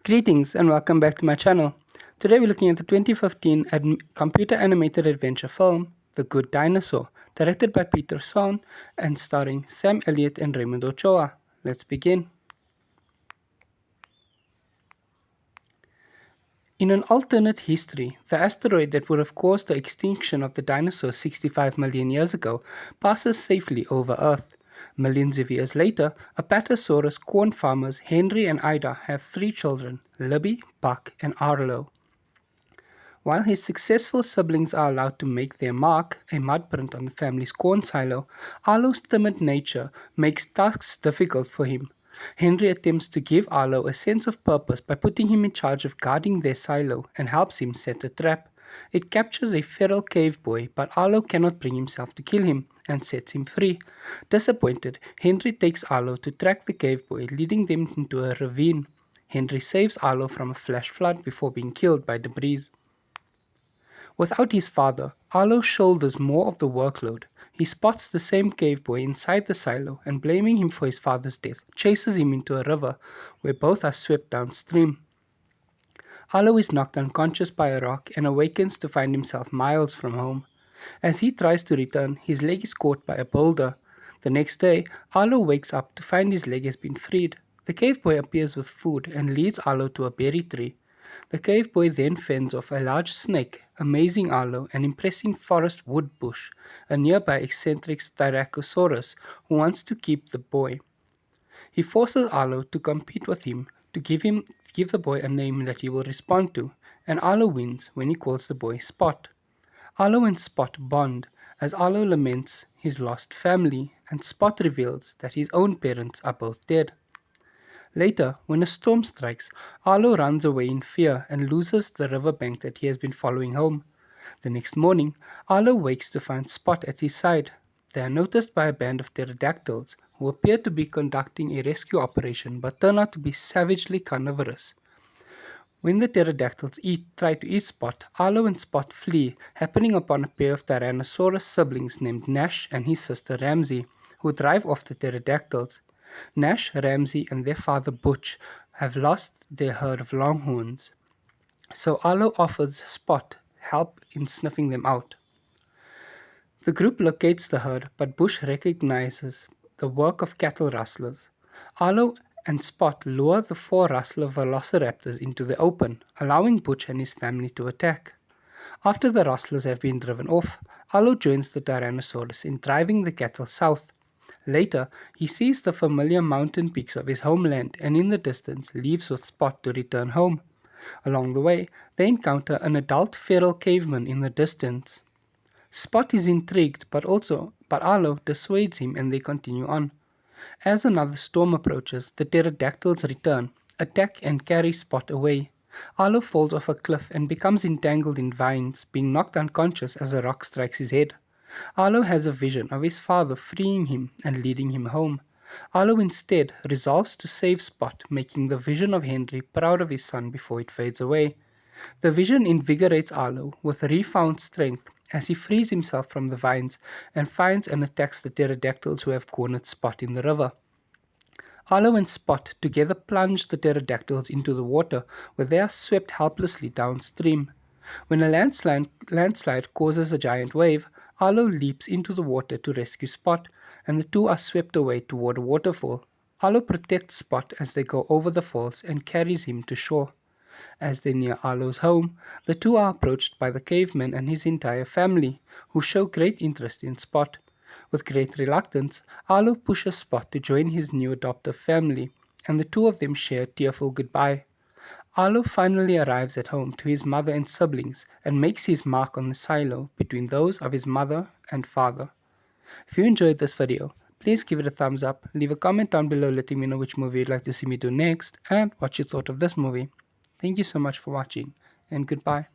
Greetings and welcome back to my channel. Today we're looking at the 2015 computer animated adventure film, The Good Dinosaur, directed by Peter Sohn and starring Sam Elliott and Raymond Ochoa. Let's begin. In an alternate history, the asteroid that would have caused the extinction of the dinosaurs 65 million years ago passes safely over Earth. Millions of years later, Apatosaurus corn farmers Henry and Ida have 3 children, Libby, Buck, and Arlo. While his successful siblings are allowed to make their mark, a mud print on the family's corn silo, Arlo's timid nature makes tasks difficult for him. Henry attempts to give Arlo a sense of purpose by putting him in charge of guarding their silo and helps him set a trap. It captures a feral cave boy, but Arlo cannot bring himself to kill him and sets him free. Disappointed, Henry takes Arlo to track the cave boy, leading them into a ravine. Henry saves Arlo from a flash flood before being killed by debris. Without his father, Arlo shoulders more of the workload. He spots the same cave boy inside the silo and, blaming him for his father's death, chases him into a river where both are swept downstream. Arlo is knocked unconscious by a rock and awakens to find himself miles from home. As he tries to return, his leg is caught by a boulder. The next day, Arlo wakes up to find his leg has been freed. The cave boy appears with food and leads Arlo to a berry tree. The cave boy then fends off a large snake, amazing Arlo and impressing forest wood bush, a nearby eccentric Styracosaurus who wants to keep the boy. He forces Arlo to compete with him to give the boy a name that he will respond to, and Arlo wins when he calls the boy Spot. Arlo and Spot bond as Arlo laments his lost family, and Spot reveals that his own parents are both dead. Later, when a storm strikes, Arlo runs away in fear and loses the riverbank that he has been following home. The next morning, Arlo wakes to find Spot at his side. They are noticed by a band of pterodactyls who appear to be conducting a rescue operation but turn out to be savagely carnivorous. When the pterodactyls try to eat Spot, Arlo and Spot flee, happening upon a pair of Tyrannosaurus siblings named Nash and his sister Ramsey, who drive off the pterodactyls. Nash, Ramsey, and their father Butch have lost their herd of longhorns, so Arlo offers Spot help in sniffing them out. The group locates the herd, but Butch recognizes the work of cattle rustlers. Arlo and Spot lure the 4 rustler velociraptors into the open, allowing Butch and his family to attack. After the rustlers have been driven off, Arlo joins the Tyrannosaurus in driving the cattle south. Later, he sees the familiar mountain peaks of his homeland and in the distance leaves with Spot to return home. Along the way, they encounter an adult feral caveman in the distance. Spot is intrigued, but Arlo dissuades him and they continue on. As another storm approaches, the pterodactyls return, attack and carry Spot away. Arlo falls off a cliff and becomes entangled in vines, being knocked unconscious as a rock strikes his head. Arlo has a vision of his father freeing him and leading him home. Arlo instead resolves to save Spot, making the vision of Henry proud of his son before it fades away. The vision invigorates Arlo with refound strength as he frees himself from the vines and finds and attacks the pterodactyls who have cornered Spot in the river. Arlo and Spot together plunge the pterodactyls into the water, where they are swept helplessly downstream. When a landslide causes a giant wave, Arlo leaps into the water to rescue Spot, and the two are swept away toward a waterfall. Arlo protects Spot as they go over the falls and carries him to shore. As they near Arlo's home, the two are approached by the caveman and his entire family, who show great interest in Spot. With great reluctance, Arlo pushes Spot to join his new adoptive family, and the two of them share a tearful goodbye. Arlo finally arrives at home to his mother and siblings and makes his mark on the silo between those of his mother and father. If you enjoyed this video, please give it a thumbs up, leave a comment down below letting me know which movie you'd like to see me do next, and what you thought of this movie. Thank you so much for watching, and goodbye.